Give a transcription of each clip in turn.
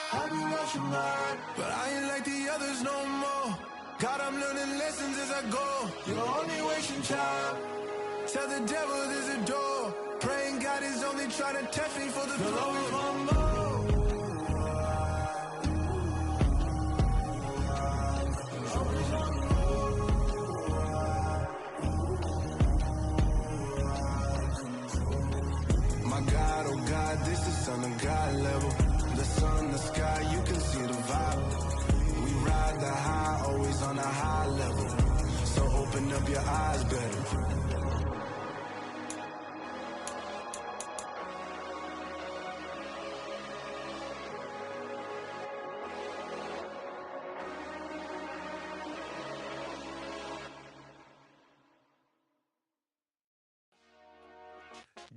I be watching mine, but I ain't like the others no more. God, I'm learning lessons as I go. You're only wasting time. Tell the devil there's a door. Praying God is only trying to test me for the glory. Always want more. My God, oh God, this is Son of God level. The sun, the sky, you can see the vibe. We ride the high, always on a high level. So open up your eyes better.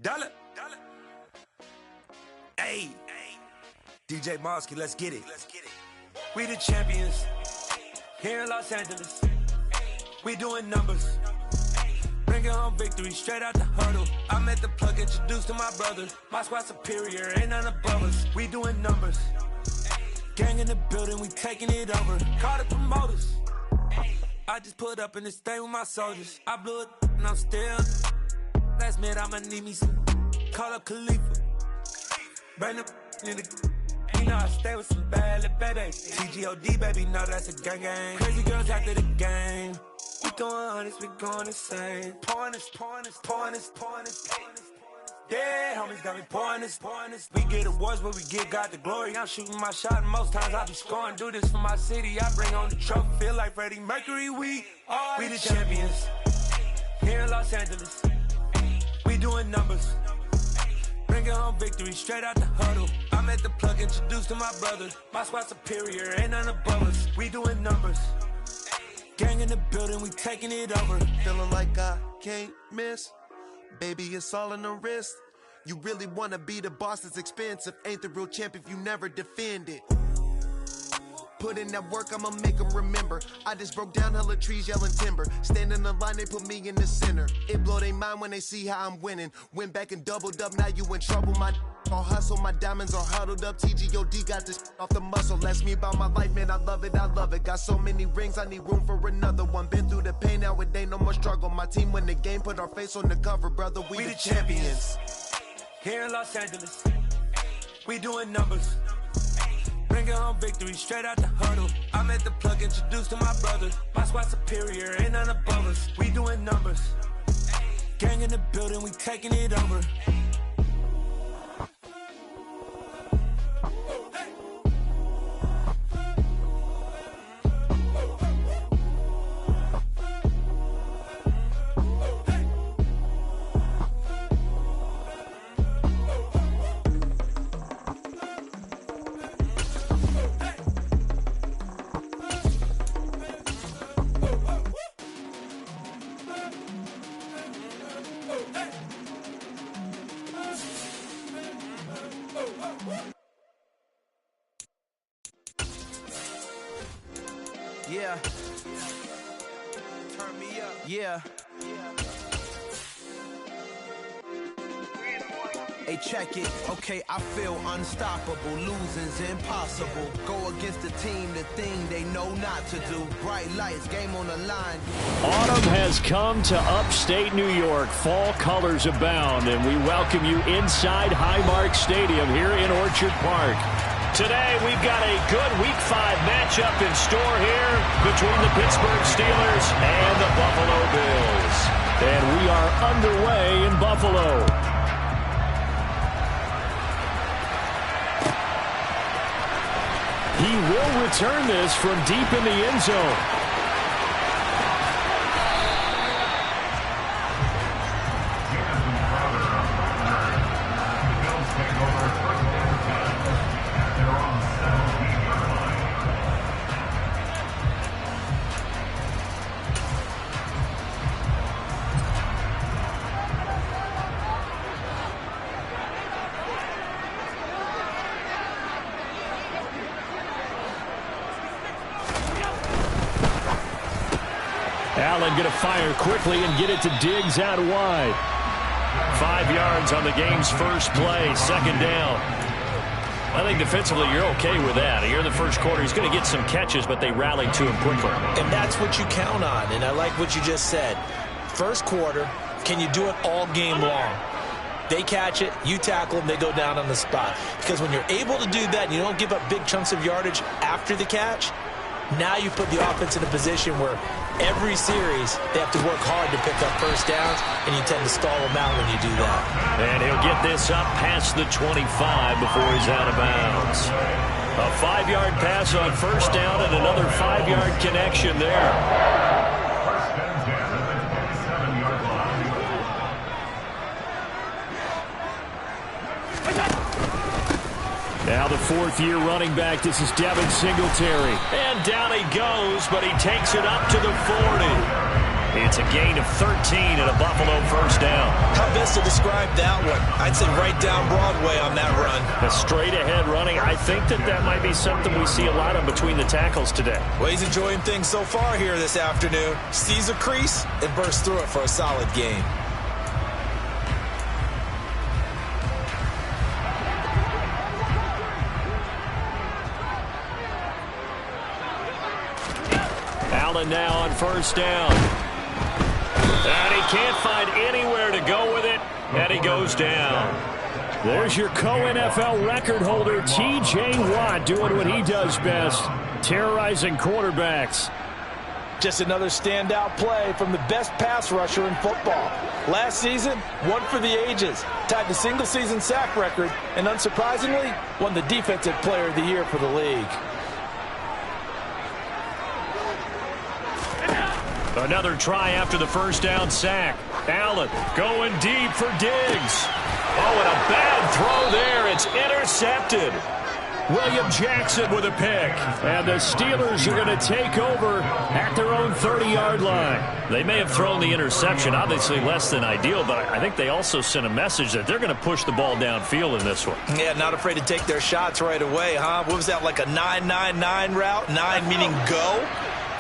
Dollar. Hey. DJ Mosky, let's get it. We the champions here in Los Angeles. We doing numbers. Bringing home victory straight out the huddle. I'm at the plug, introduced to my brother. My squad superior, ain't none above us. We doing numbers. Gang in the building, we taking it over. Call the promoters. I just put up in this thing with my soldiers. I blew it and I'm still. Last minute, I'ma need me some. Call up Khalifa. Bring the in the. You know I stay with some bad little baby. TGOD, baby, know that's a gang gang. Crazy girls after the game. We going honest, we going insane. Pouring this. Yeah, homies got me pouring this. We get awards, but we give God the glory. I'm shooting my shot, and most times I be scoring. Do this for my city, I bring on the trophy. Feel like Freddie Mercury, we the champions. Here in Los Angeles, we doing numbers. Bringing home victory straight out the huddle. I'm at the plug, introduced to my brother. My squad superior, ain't none above us. We doing numbers. Gang in the building, we taking it over. Feeling like I can't miss. Baby, it's all in the wrist. You really wanna be the boss, it's expensive. Ain't the real champ if you never defend it. Put in that work, I'ma make them remember. I just broke down hella trees, yelling timber. Stand in the line, they put me in the center. It blow they mind when they see how I'm winning. Went back and doubled up, now you in trouble. My all hustle, my diamonds are huddled up. TGOD got this off the muscle. Ask me about my life, man, I love it. Got so many rings, I need room for another one. Been through the pain, now it ain't no more struggle. My team win the game, put our face on the cover, brother. We the champions. Here in Los Angeles, we doing numbers. Bringing home victory straight out the huddle. I'm at the plug, introduced to my brother. My squad superior, ain't none above us. We doing numbers. Gang in the building, we taking it over. Yeah. Turn me up. Yeah. Hey, check it. Okay, I feel unstoppable. Losing's impossible. Go against the team, the thing they know not to do. Bright lights, game on the line. Autumn has come to upstate New York. Fall colors abound, and we welcome you inside Highmark Stadium here in Orchard Park. Today, we've got a good Week 5 matchup in store here between the Pittsburgh Steelers and the Buffalo Bills. And we are underway in Buffalo. He will return this from deep in the end zone. Allen going to fire quickly and get it to Diggs out wide. 5 yards on the game's first play, second down. I think defensively you're okay with that. Here in the first quarter, he's going to get some catches, but they rallied to him quickly. And that's what you count on, and I like what you just said. First quarter, can you do it all game long? They catch it, you tackle them, they go down on the spot. Because when you're able to do that and you don't give up big chunks of yardage after the catch, now you put the offense in a position where every series they have to work hard to pick up first downs, and you tend to stall them out when you do that. And he'll get this up past the 25 before he's out of bounds. A 5-yard pass on first down and another 5-yard connection there. Now the fourth-year running back, this is Devin Singletary. And down he goes, but he takes it up to the 40. It's a gain of 13 and a Buffalo first down. How best to describe that one? I'd say right down Broadway on that run. A straight-ahead running. I think that might be something we see a lot of between the tackles today. Well, he's enjoying things so far here this afternoon. Sees a crease and bursts through it for a solid gain. Allen now on first down. And he can't find anywhere to go with it, and he goes down. There's your co-NFL record holder, T.J. Watt, doing what he does best, terrorizing quarterbacks. Just another standout play from the best pass rusher in football. Last season, one for the ages, tied the single-season sack record, and unsurprisingly, won the Defensive Player of the Year for the league. Another try after the first down sack. Allen going deep for Diggs. Oh, and a bad throw there. It's intercepted. William Jackson with a pick. And the Steelers are going to take over at their own 30-yard line. They may have thrown the interception, obviously less than ideal, but I think they also sent a message that they're going to push the ball downfield in this one. Yeah, not afraid to take their shots right away, huh? What was that, like a 9-9-9 route? 9 meaning go?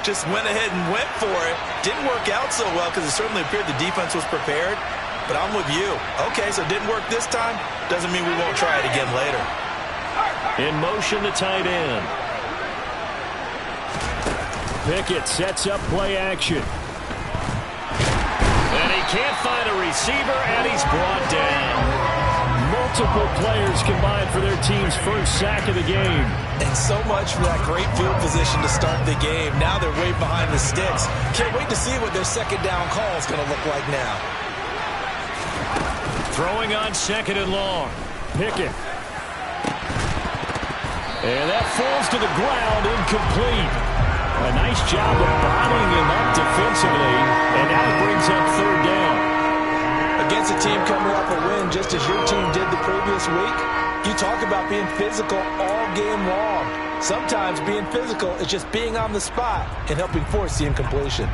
Just went ahead and went for it. Didn't work out so well because it certainly appeared the defense was prepared. But I'm with you. Okay, so it didn't work this time. Doesn't mean we won't try it again later. In motion, the tight end. Pickett sets up play action. And he can't find a receiver, and he's brought down. Multiple players combined for their team's first sack of the game. And so much for that great field position to start the game. Now they're way behind the sticks. Can't wait to see what their second down call is going to look like now. Throwing on second and long. Pickett. And that falls to the ground, incomplete. A nice job of bottling him up defensively. And now it brings up third down. Against a team coming off a win just as your team did the previous week, you talk about being physical all game long. Sometimes being physical is just being on the spot and helping force the incompletion.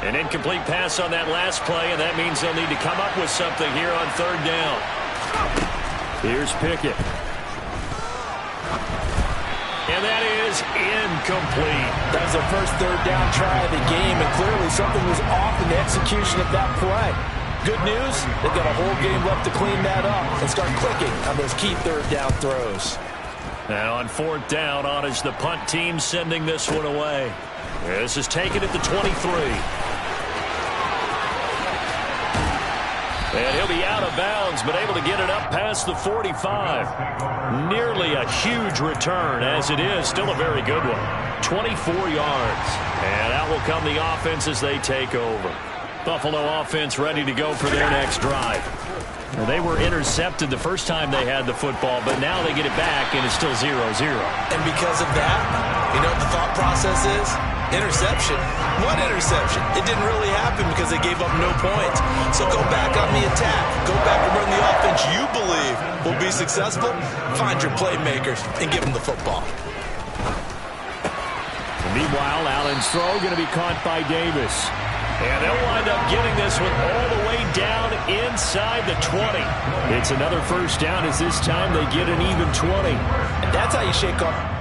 An incomplete pass on that last play, and that means they'll need to come up with something here on third down. Here's Pickett. And that is incomplete. That was their first third down try of the game, and clearly something was off in the execution of that play. Good news, they've got a whole game left to clean that up and start clicking on those key third down throws. Now on fourth down, on is the punt team sending this one away. This is taken at the 23. And he'll be out of bounds, but able to get it up past the 45. Nearly a huge return, as it is. Still a very good one. 24 yards. And out will come the offense as they take over. Buffalo offense ready to go for their next drive. Well, they were intercepted the first time they had the football, but now they get it back, and it's still 0-0. And because of that, you know what the thought process is? Interception. What interception? It didn't really happen because they gave up no points. So go back on the attack. Go back and run the offense you believe will be successful. Find your playmakers and give them the football. Meanwhile, Allen's throw going to be caught by Davis. And they'll wind up getting this one all the way down inside the 20. It's another first down as this time they get an even 20. And that's how you shake off.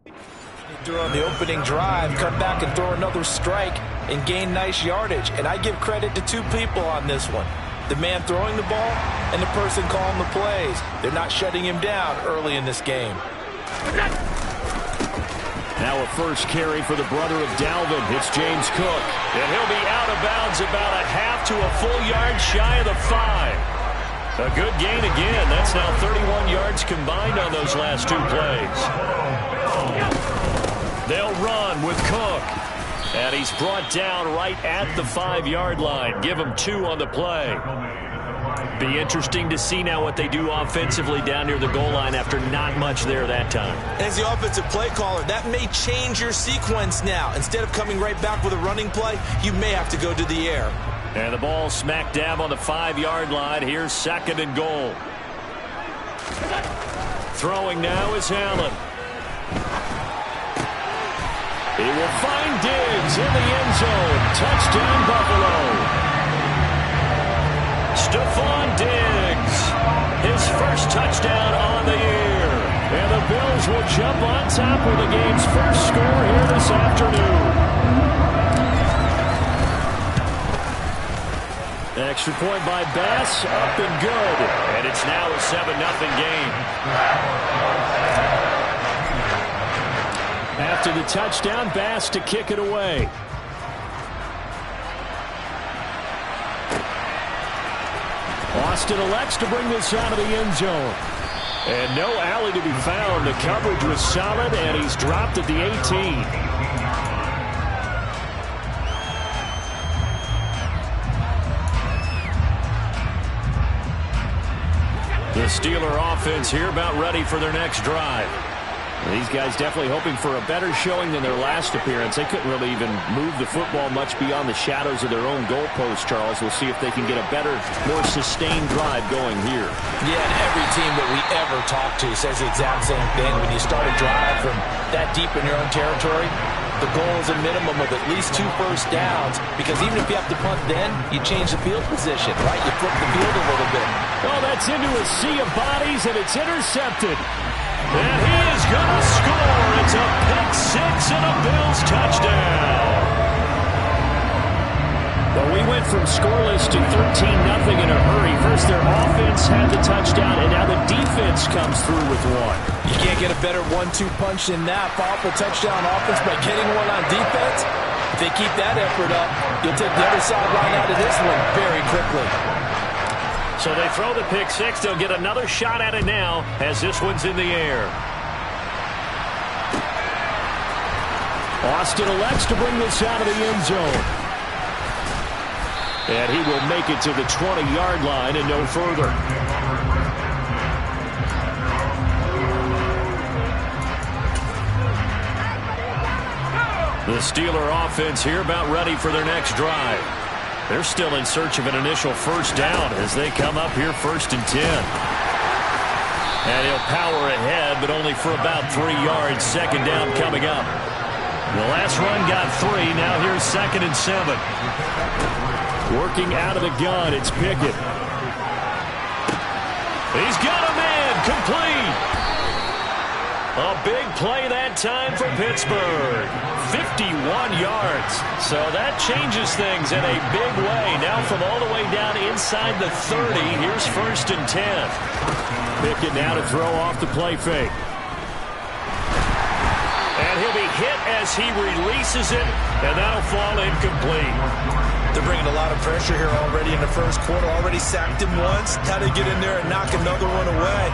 On the opening drive, come back and throw another strike and gain nice yardage. And I give credit to two people on this one. The man throwing the ball and the person calling the plays. They're not shutting him down early in this game. Now a first carry for the brother of Dalvin. It's James Cook. And he'll be out of bounds about a half to a full yard shy of the 5. A good gain again. That's now 31 yards combined on those last two plays. They'll run with Cook. And he's brought down right at the 5-yard line. Give him 2 on the play. Be interesting to see now what they do offensively down near the goal line after not much there that time. As the offensive play caller, that may change your sequence now. Instead of coming right back with a running play, you may have to go to the air. And the ball smack dab on the 5-yard line. Here's 2nd and goal. Throwing now is Allen. He will find Diggs in the end zone. Touchdown, Buffalo. Stephon Diggs, his first touchdown on the year. And the Bills will jump on top with the game's first score here this afternoon. Extra point by Bass, up and good. And it's now a 7-0 game. After the touchdown, Bass to kick it away. Austin elects to bring this out of the end zone. And no alley to be found. The coverage was solid, and he's dropped at the 18. The Steeler offense here about ready for their next drive. These guys definitely hoping for a better showing than their last appearance. They couldn't really even move the football much beyond the shadows of their own goalpost, Charles. We'll see if they can get a better, more sustained drive going here. Yeah, and every team that we ever talk to says the exact same thing. When you start a drive from that deep in your own territory, the goal is a minimum of at least 2 first downs, because even if you have to punt then, you change the field position, right? You flip the field a little bit. Well, that's into a sea of bodies, and it's intercepted. And he is going to score. It's a pick-6 and a Bills touchdown. Well, we went from scoreless to 13-0 in a hurry. First, their offense had the touchdown, and now the defense comes through with one. You can't get a better 1-2 punch than that. Follow up a touchdown offense by getting one on defense. If they keep that effort up, you'll take the other sideline out of this one very quickly. So they throw the pick-6. They'll get another shot at it now as this one's in the air. Austin elects to bring this out of the end zone. And he will make it to the 20-yard line and no further. The Steeler offense here about ready for their next drive. They're still in search of an initial first down as they come up here 1st and 10. And he'll power ahead, but only for about 3 yards. 2nd down coming up. The last run got 3. Now here's 2nd and 7. Working out of the gun, it's Pickett. He's got a man, complete. A big play that time for Pittsburgh. 51 yards. So that changes things in a big way. Now from all the way down inside the 30, here's 1st and 10. Pickett now to throw off the play fake. And he'll be hit as he releases it, and that'll fall incomplete. They're bringing a lot of pressure here already in the first quarter. Already sacked him once. Had to get in there and knock another one away.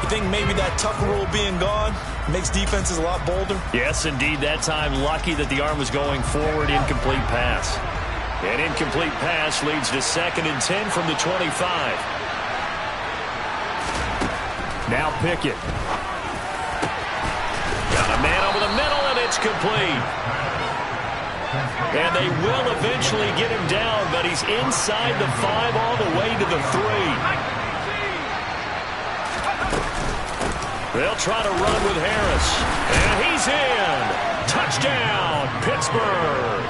You think maybe that tuck rule being gone makes defenses a lot bolder? Yes, indeed. That time lucky that the arm was going forward. Incomplete pass. An incomplete pass leads to 2nd and 10 from the 25. Now Pickett. Got a man over the middle, and it's complete. And they will eventually get him down, but he's inside the 5 all the way to the 3. They'll try to run with Harris. And he's in. Touchdown, Pittsburgh.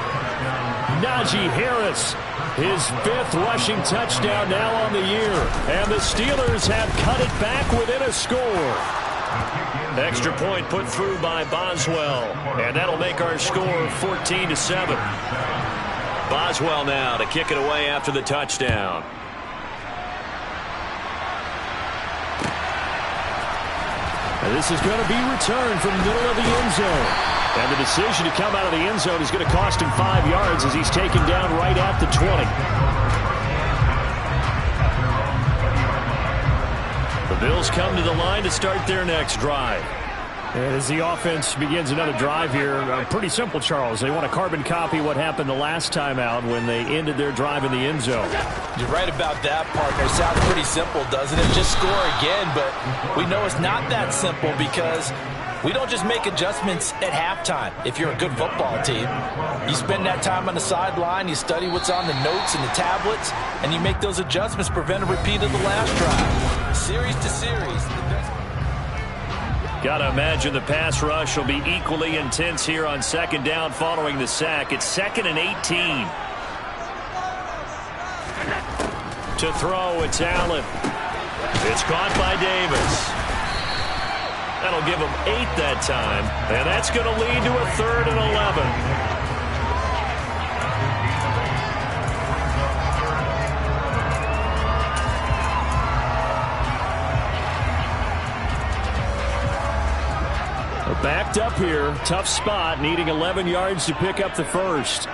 Najee Harris, his 5th rushing touchdown now on the year. And the Steelers have cut it back within a score. Extra point put through by Boswell. And that'll make our score 14-7. Boswell now to kick it away after the touchdown. And this is going to be returned from the middle of the end zone. And the decision to come out of the end zone is going to cost him 5 yards as he's taken down right at the 20. The Bills come to the line to start their next drive. And as the offense begins another drive here, pretty simple, Charles. They want to carbon copy what happened the last time out when they ended their drive in the end zone. You're right about that, partner. Sounds pretty simple, doesn't it? Just score again, but we know it's not that simple because we don't just make adjustments at halftime. If you're a good football team, you spend that time on the sideline, you study what's on the notes and the tablets, and you make those adjustments, prevent a repeat of the last drive. Series to series. Got to imagine the pass rush will be equally intense here on second down following the sack. It's 2nd and 18. To throw, it's Allen. It's caught by Davis. That'll give him 8 that time, and that's going to lead to a 3rd and 11. Backed up here, tough spot, needing 11 yards to pick up the first.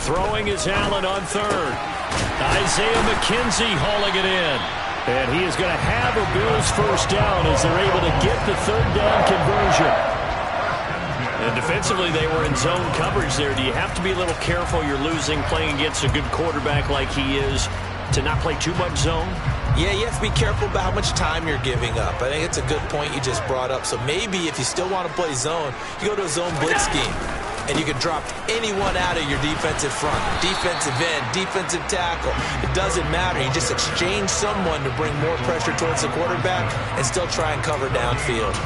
Throwing is Allen on 3rd. Isaiah McKenzie hauling it in. And he is going to have a Bills first down as they're able to get the 3rd down conversion. And defensively, they were in zone coverage there. Do you have to be a little careful? You're losing playing against a good quarterback like he is to not play too much zone? Yeah, you have to be careful about how much time you're giving up. I think it's a good point you just brought up. So maybe if you still want to play zone, you go to a zone blitz scheme. And you can drop anyone out of your defensive front. Defensive end, defensive tackle. It doesn't matter. You just exchange someone to bring more pressure towards the quarterback and still try and cover downfield.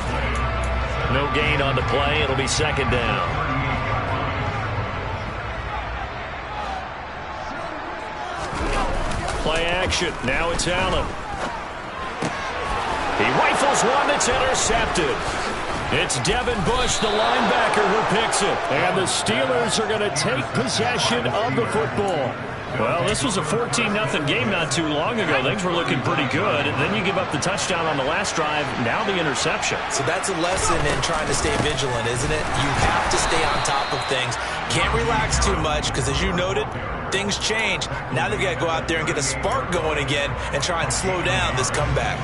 No gain on the play. It'll be 2nd down. Play action. Now it's Allen. He rifles one that's intercepted. It's Devin Bush, the linebacker, who picks it. And the Steelers are going to take possession of the football. Well, this was a 14-0 game not too long ago. Things were looking pretty good. And then you give up the touchdown on the last drive. Now the interception. So that's a lesson in trying to stay vigilant, isn't it? You have to stay on top of things. Can't relax too much because, as you noted, things change. Now they've got to go out there and get a spark going again and try and slow down this comeback.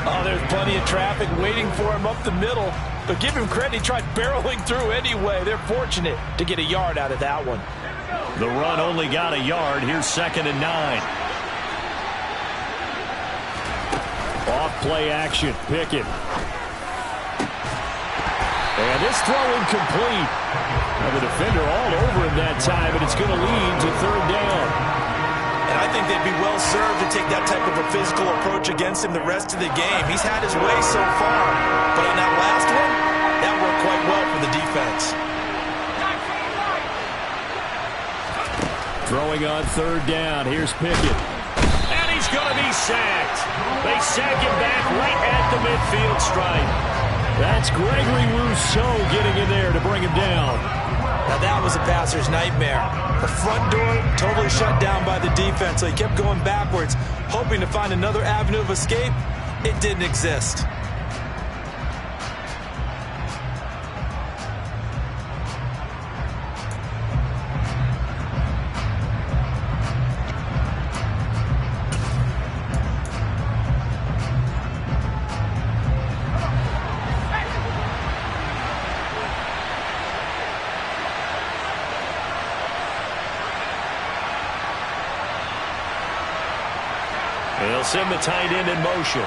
Oh, there's plenty of traffic waiting for him up the middle. But give him credit, he tried barreling through anyway. They're fortunate to get a yard out of that one. The run only got a yard. Here's 2nd and 9. Off play action. Pickett. And this throw incomplete. Now the defender all over him that time, and it's going to lead to 3rd down. And I think they'd be well served to take that type of a physical approach against him the rest of the game. He's had his way so far, but on that last one, that worked quite well for the defense. Throwing on 3rd down. Here's Pickett. And he's going to be sacked. They sack him back right at the midfield stripe. That's Gregory Rousseau getting in there to bring him down. Now that was a passer's nightmare. The front door totally shut down by the defense, so he kept going backwards, hoping to find another avenue of escape. It didn't exist. They'll send the tight end in motion.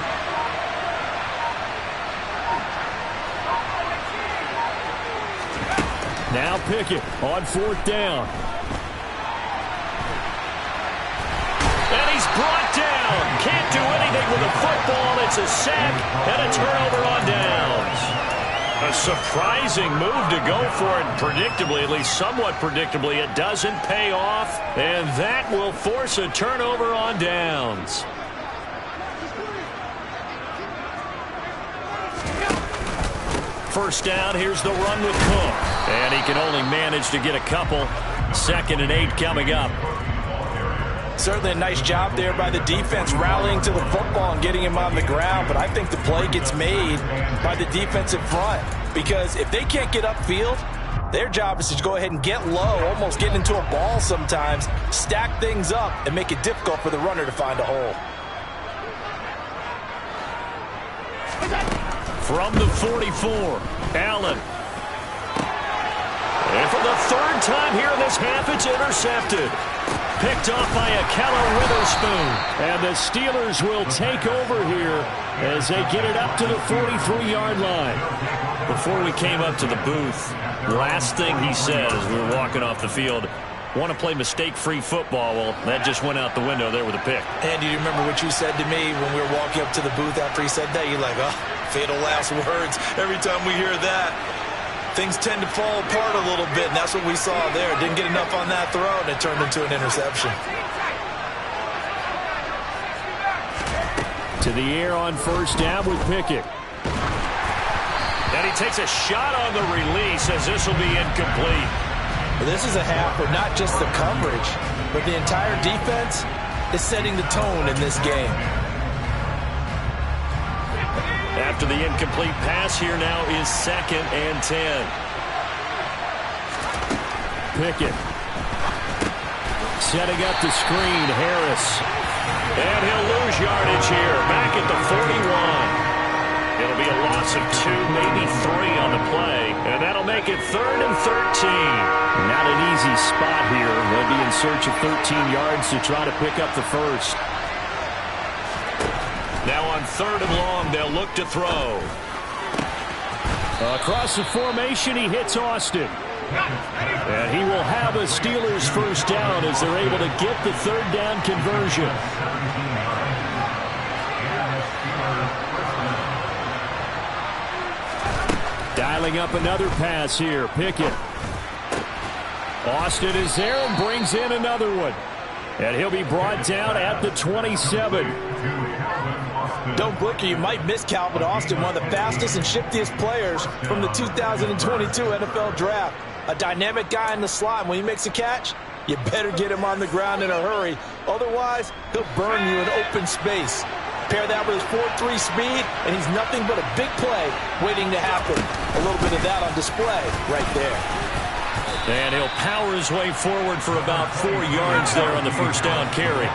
Now Pickett on 4th down. And he's brought down. Can't do anything with the football. It's a sack and a turnover on downs. A surprising move to go for it predictably, at least somewhat predictably. It doesn't pay off, and that will force a turnover on downs. First down, here's the run with Cook. And he can only manage to get a couple. 2nd and 8 coming up. Certainly a nice job there by the defense rallying to the football and getting him on the ground. But I think the play gets made by the defensive front. Because if they can't get upfield, their job is to go ahead and get low, almost get into a ball sometimes, stack things up, and make it difficult for the runner to find a hole. From the 44, Allen. And for the 3rd time here in this half, it's intercepted. Picked off by Ahkello Witherspoon. And the Steelers will take over here as they get it up to the 43-yard line. Before we came up to the booth, last thing he said as we were walking off the field, want to play mistake-free football. Well, that just went out the window there with a pick. And do you remember what you said to me when we were walking up to the booth after he said that? You're like, oh, fatal last words. Every time we hear that, things tend to fall apart a little bit, and that's what we saw there. Didn't get enough on that throw, and it turned into an interception. To the air on first down with Pickett. And he takes a shot on the release as this will be incomplete. This is a half where not just the coverage, but the entire defense is setting the tone in this game. After the incomplete pass, here now is 2nd and 10. Pickett. Setting up the screen, Harris. And he'll lose yardage here, back at the 41. It'll be a loss of 2, maybe 3 on the play, and that'll make it 3rd and 13. Not an easy spot here. They'll be in search of 13 yards to try to pick up the first. Now on 3rd and long, they'll look to throw. Across the formation, he hits Austin. And he will have a Steelers first down as they're able to get the 3rd down conversion. Dialing up another pass here. Pickett. Austin is there and brings in another one. And he'll be brought down at the 27. Don't blink or you might miss Calvin Austin, one of the fastest and shiftiest players from the 2022 NFL Draft. A dynamic guy in the slot. When he makes a catch, you better get him on the ground in a hurry. Otherwise, he'll burn you in open space. Pair that with his 4.3 speed, and he's nothing but a big play waiting to happen. A little bit of that on display right there. And he'll power his way forward for about 4 yards there on the first down carry.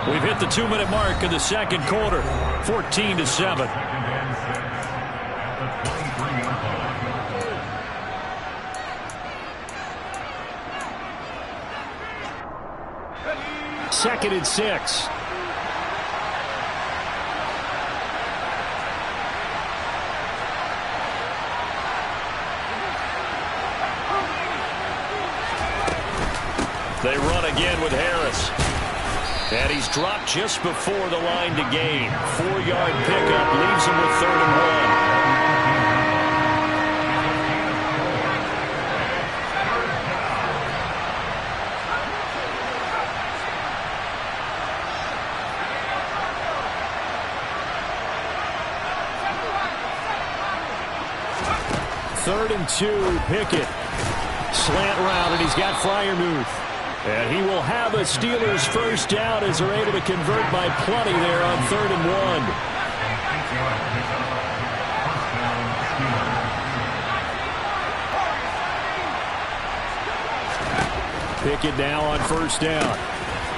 We've hit the 2-minute mark of the second quarter, 14-7. Second and 6. They run again with Harris. And he's dropped just before the line to gain. 4-yard pickup leaves him with 3rd and 1. 3rd and 2, Pickett. Slant route, and he's got Freiermuth. And he will have a Steelers first down as they're able to convert by plenty there on 3rd and 1. Pickett now on first down.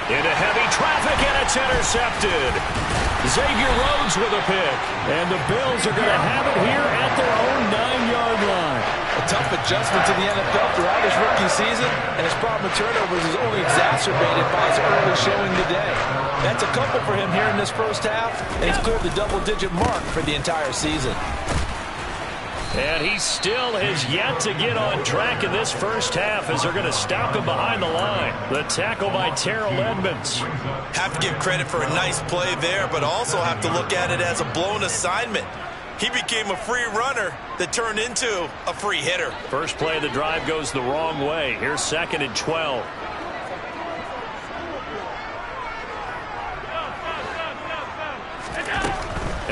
Into heavy traffic, and it's intercepted. Xavier Rhodes with a pick. And the Bills are going to have it here at their own 9-yard line. A tough adjustment to the NFL throughout his rookie season, and his problem with turnovers is only exacerbated by his early showing today. That's a couple for him here in this first half, and he's cleared the double-digit mark for the entire season. And he still has yet to get on track in this first half as they're going to stop him behind the line. The tackle by Terrell Edmonds. Have to give credit for a nice play there, but also have to look at it as a blown assignment. He became a free runner that turned into a free hitter. First play of the drive goes the wrong way. Here's 2nd and 12.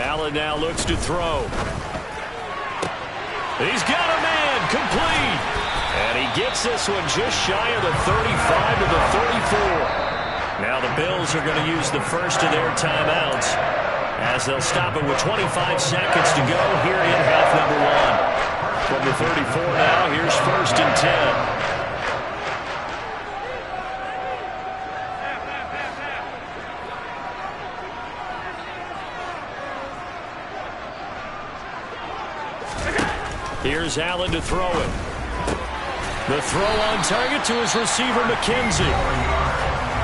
Allen now looks to throw. He's got a man, complete. And he gets this one just shy of the 35 to the 34. Now the Bills are going to use the first of their timeouts as they'll stop it with 25 seconds to go here in half number 1. From the 34 now, here's 1st and 10. Here's Allen to throw it. The throw on target to his receiver, McKenzie.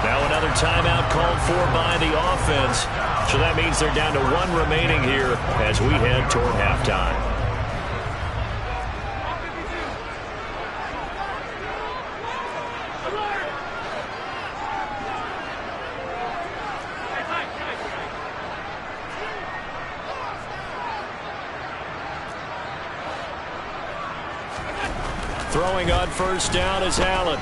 Now another timeout called for by the offense. So that means they're down to 1 remaining here as we head toward halftime. Throwing on first down is Allen.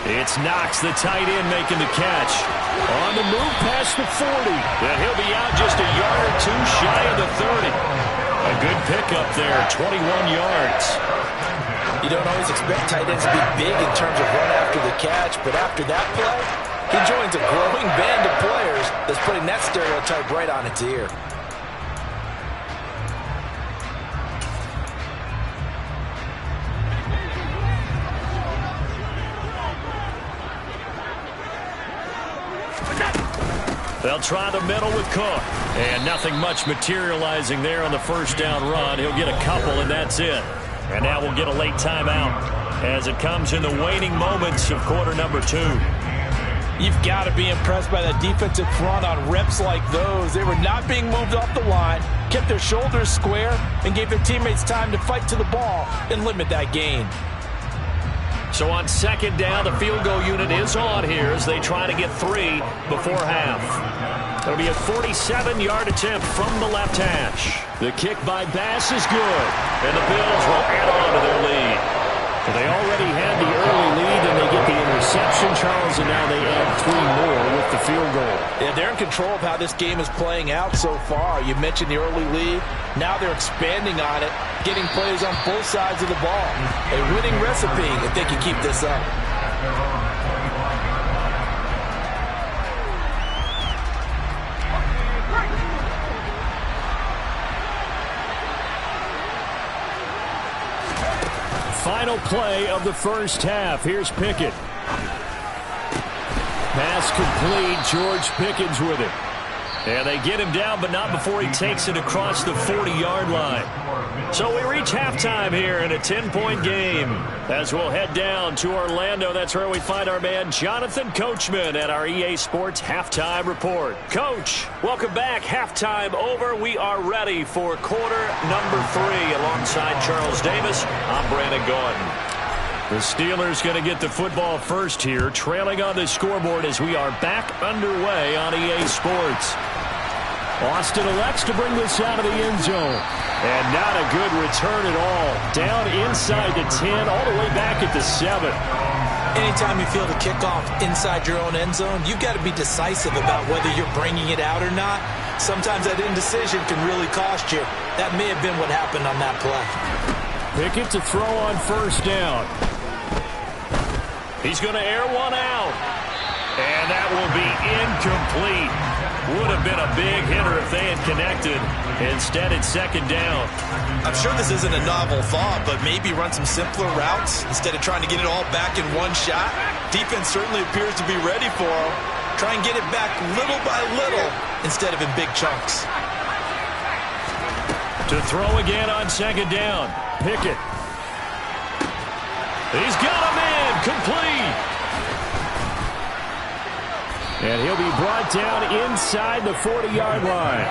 It's Knox, the tight end, making the catch. On the move past the 40. And he'll be out just a yard or two shy of the 30. A good pickup there, 21 yards. You don't always expect tight ends to be big in terms of run after the catch, but after that play, he joins a growing band of players that's putting that stereotype right on its ear. They'll try the middle with Cook. And nothing much materializing there on the first down run. He'll get a couple, and that's it. And now we'll get a late timeout as it comes in the waning moments of quarter number 2. You've got to be impressed by that defensive front on reps like those. They were not being moved off the line, kept their shoulders square, and gave their teammates time to fight to the ball and limit that gain. So on 2nd down, the field goal unit is on here as they try to get 3 before half. It'll be a 47-yard attempt from the left hash. The kick by Bass is good, and the Bills will add on to their lead. So they already had the early lead, and they get the interception, Charles, and now they add 3 more with the field goal. Yeah, they're in control of how this game is playing out so far. You mentioned the early lead. Now they're expanding on it, getting plays on both sides of the ball. A winning recipe if they can keep this up. Final play of the first half. Here's Pickett. Pass complete. George Pickens with it. And they get him down, but not before he takes it across the 40-yard line. So we reach halftime here in a 10-point game. As we'll head down to Orlando, that's where we find our man Jonathan Coachman at our EA Sports Halftime Report. Coach, welcome back. Halftime over. We are ready for quarter number 3. Alongside Charles Davis, I'm Brandon Gordon. The Steelers going to get the football first here, trailing on the scoreboard as we are back underway on EA Sports. Austin elects to bring this out of the end zone. And not a good return at all. Down inside the 10, all the way back at the 7. Anytime you feel the kickoff inside your own end zone, you've got to be decisive about whether you're bringing it out or not. Sometimes that indecision can really cost you. That may have been what happened on that play. Pickett to throw on first down. He's going to air one out. And that will be incomplete. Would have been a big hitter if they had connected. Instead, it's 2nd down. I'm sure this isn't a novel thought, but maybe run some simpler routes instead of trying to get it all back in one shot. Defense certainly appears to be ready for him. Try and get it back little by little instead of in big chunks. To throw again on 2nd down. Pickett. He's got a man, complete. And he'll be brought down inside the 40-yard line.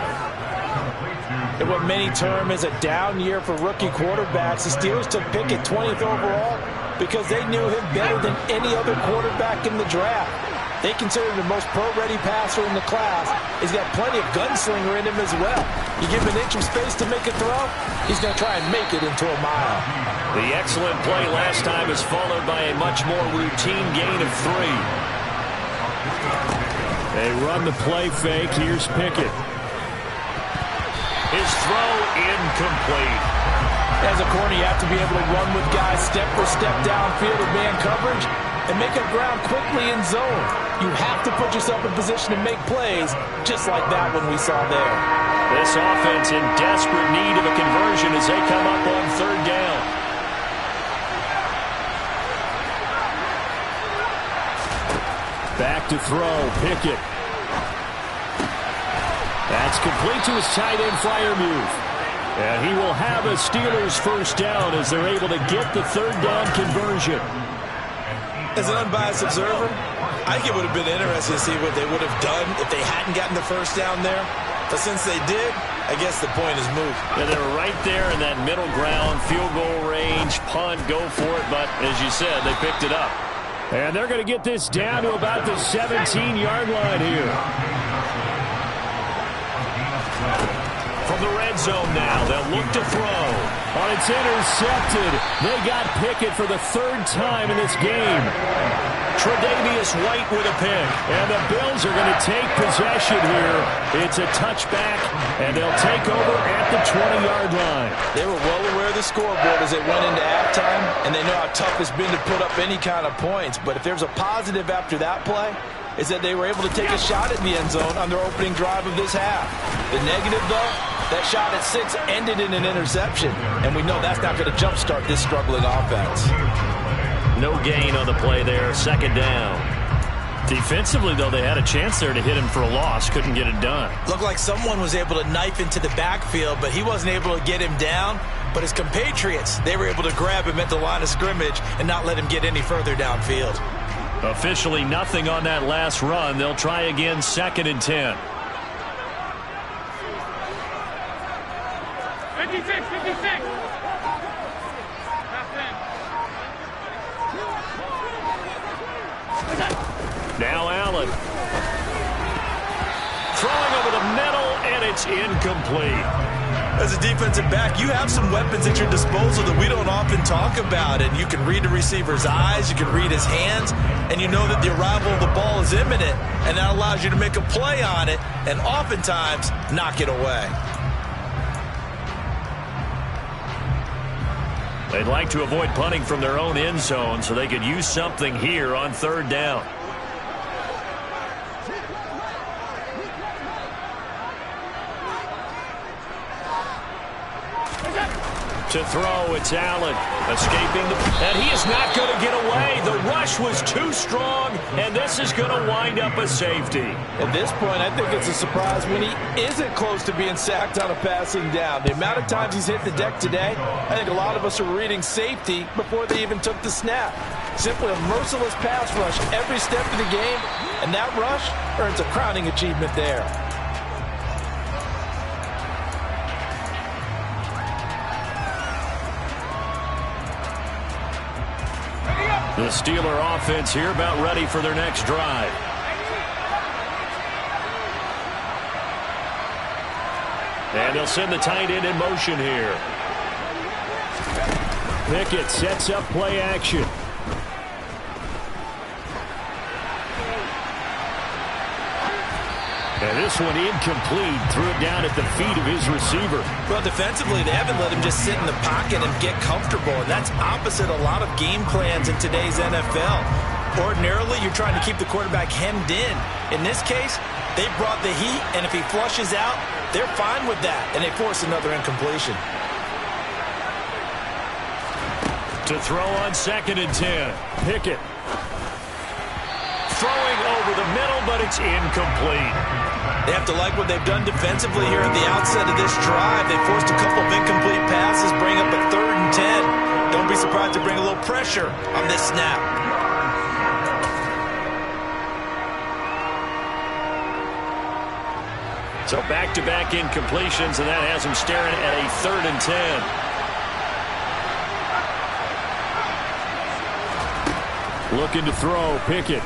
In what many term is a down year for rookie quarterbacks, the Steelers took Pickett 20th overall because they knew him better than any other quarterback in the draft. They consider him the most pro-ready passer in the class. He's got plenty of gunslinger in him as well. You give him an inch of space to make a throw, he's going to try and make it into a mile. The excellent play last time is followed by a much more routine gain of 3. They run the play fake. Here's Pickett. His throw incomplete. As a corner, you have to be able to run with guys step for step downfield in man coverage and make up ground quickly in zone. You have to put yourself in position to make plays, just like that one we saw there. This offense in desperate need of a conversion as they come up on 3rd down. Back to throw, Pickett. That's complete to his tight end Freiermuth. And he will have a Steelers first down as they're able to get the 3rd down conversion. As an unbiased observer, I think it would have been interesting to see what they would have done if they hadn't gotten the first down there. But since they did, I guess the point is moot. Yeah, they're right there in that middle ground, field goal range, punt, go for it. But as you said, they picked it up. And they're going to get this down to about the 17-yard line here. From the red zone now, they'll look to throw. Oh, it's intercepted. They got Pickett for the 3rd time in this game. Tre'Davious White with a pick. And the Bills are going to take possession here. It's a touchback, and they'll take over at the 20-yard line. They were well aware of the scoreboard as they went into halftime, and they know how tough it's been to put up any kind of points. But if there's a positive after that play, is that they were able to take a shot at the end zone on their opening drive of this half. The negative, though, that shot at 6 ended in an interception, and we know that's not going to jumpstart this struggling offense. No gain on the play there, 2nd down. Defensively, though, they had a chance there to hit him for a loss. Couldn't get it done. Looked like someone was able to knife into the backfield, but he wasn't able to get him down. But his compatriots, they were able to grab him at the line of scrimmage and not let him get any further downfield. Officially nothing on that last run. They'll try again, 2nd and 10. 56. Now Allen. Throwing over the middle, and it's incomplete. As a defensive back, you have some weapons at your disposal that we don't often talk about. And you can read the receiver's eyes, you can read his hands, and you know that the arrival of the ball is imminent. And that allows you to make a play on it and oftentimes knock it away. They'd like to avoid punting from their own end zone so they could use something here on 3rd down. To throw, it's Allen. Escaping, and he is not going to get away. The rush was too strong, and this is going to wind up a safety. At this point, I think it's a surprise when he isn't close to being sacked on a passing down. The amount of times he's hit the deck today, I think a lot of us are reading safety before they even took the snap. Simply a merciless pass rush every step of the game, and that rush earns a crowning achievement there. The Steeler offense here about ready for their next drive. And they'll send the tight end in motion here. Pickett sets up play action. And this one incomplete. Threw it down at the feet of his receiver. Well, defensively, they haven't let him just sit in the pocket and get comfortable. And that's opposite a lot of game plans in today's NFL. Ordinarily, you're trying to keep the quarterback hemmed in. In this case, they brought the heat, and if he flushes out, they're fine with that. And they force another incompletion. To throw on 2nd and 10. Pickett. Throwing over the middle, but it's incomplete. They have to like what they've done defensively here at the outset of this drive. They forced a couple of incomplete passes, bring up a 3rd and 10. Don't be surprised to bring a little pressure on this snap. So back-to-back incompletions, and that has him staring at a 3rd and 10. Looking to throw, Pickett.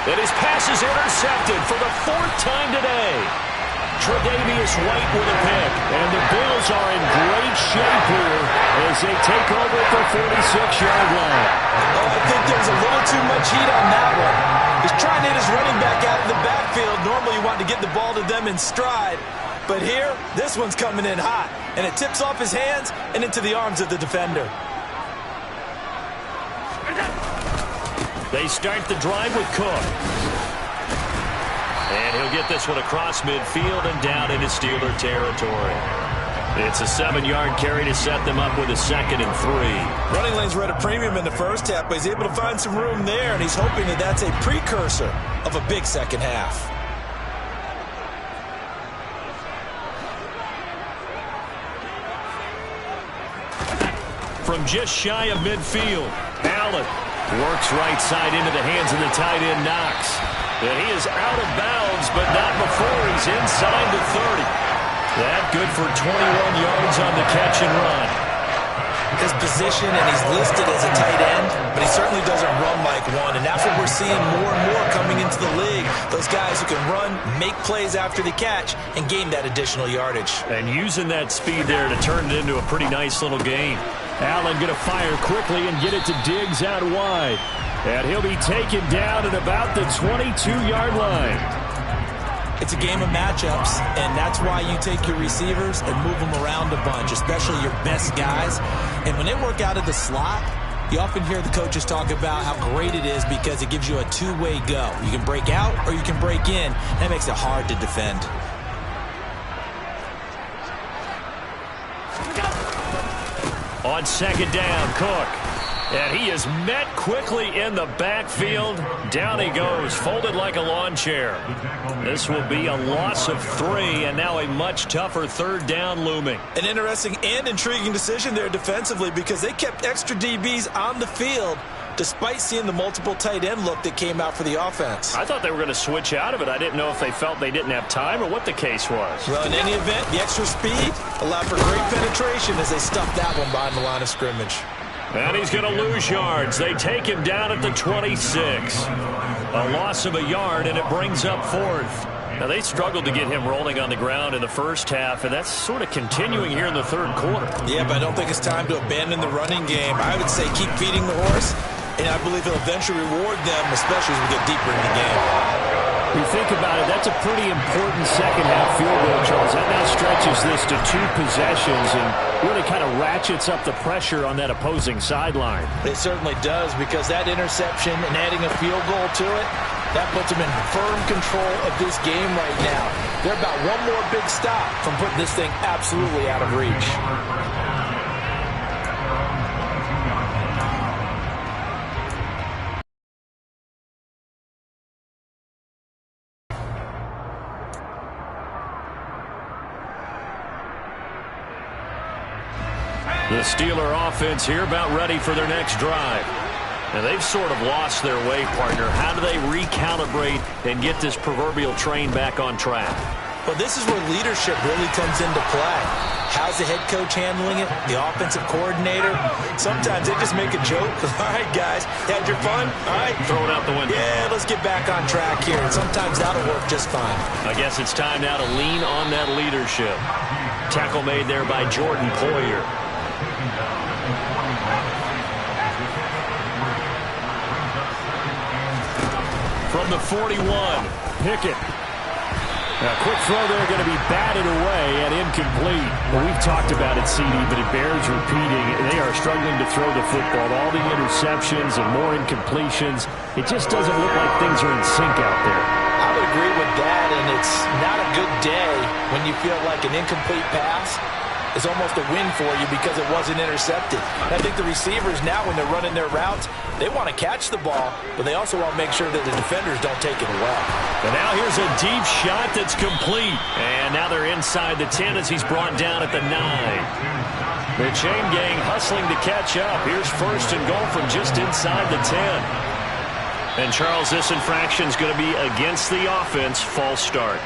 And his pass is intercepted for the 4th time today. Tre'Davious White with a pick. And the Bills are in great shape here as they take over at the 46-yard line. Oh, I think there's a little too much heat on that one. He's trying to hit his running back out of the backfield. Normally you want to get the ball to them in stride. But here, this one's coming in hot. And it tips off his hands and into the arms of the defender. They start the drive with Cook. And he'll get this one across midfield and down into Steeler territory. It's a 7-yard carry to set them up with a 2nd and 3. Running lanes were at a premium in the first half, but he's able to find some room there, and he's hoping that that's a precursor of a big second half. From just shy of midfield, Allen works right side into the hands of the tight end, Knox. And he is out of bounds, but not before he's inside the 30. That good for 21 yards on the catch and run. His position, and he's listed as a tight end, but he certainly doesn't run like one, and that's what we're seeing more and more coming into the league. Those guys who can run, make plays after the catch, and gain that additional yardage. And using that speed there to turn it into a pretty nice little game. Allen going to fire quickly and get it to Diggs out wide. And he'll be taken down at about the 22-yard line. It's a game of matchups, and that's why you take your receivers and move them around a bunch, especially your best guys. And when they work out of the slot, you often hear the coaches talk about how great it is because it gives you a two-way go. You can break out or you can break in. That makes it hard to defend. On 2nd down, Cook. And he is met quickly in the backfield. Down he goes, folded like a lawn chair. This will be a loss of 3, and now a much tougher 3rd down looming. An interesting and intriguing decision there defensively because they kept extra DBs on the field despite seeing the multiple tight end look that came out for the offense. I thought they were going to switch out of it. I didn't know if they felt they didn't have time or what the case was. Well, in any event, the extra speed allowed for great penetration as they stuffed that one behind the line of scrimmage. And he's going to lose yards. They take him down at the 26. A loss of a yard, and it brings up 4th. Now, they struggled to get him rolling on the ground in the first half, and that's sort of continuing here in the 3rd quarter. Yeah, but I don't think it's time to abandon the running game. I would say keep feeding the horse, and I believe it'll eventually reward them, especially as we get deeper in the game. You think about it, that's a pretty important second half field goal, Charles. That now stretches this to 2 possessions and really kind of ratchets up the pressure on that opposing sideline. It certainly does, because that interception and adding a field goal to it, that puts them in firm control of this game right now. They're about one more big stop from putting this thing absolutely out of reach. The Steeler offense here about ready for their next drive. And they've sort of lost their way, partner. How do they recalibrate and get this proverbial train back on track? Well, this is where leadership really comes into play. How's the head coach handling it? The offensive coordinator? Sometimes they just make a joke. All right, guys, had your fun? All right. Throw it out the window. Yeah, let's get back on track here. And sometimes that'll work just fine. I guess it's time now to lean on that leadership. Tackle made there by Jordan Poyer. From the 41, Pickett. A quick throw there going to be batted away and incomplete. Well, we've talked about it, CD, but it bears repeating. They are struggling to throw the football. All the interceptions and more incompletions. It just doesn't look like things are in sync out there. I would agree with that, and it's not a good day when you feel like an incomplete pass is almost a win for you because it wasn't intercepted. I think the receivers now, when they're running their routes, they want to catch the ball, but they also want to make sure that the defenders don't take it away. And now here's a deep shot that's complete. And now they're inside the 10 as he's brought down at the 9. The chain gang hustling to catch up. Here's 1st and goal from just inside the 10. And Charles, this infraction is going to be against the offense. False start.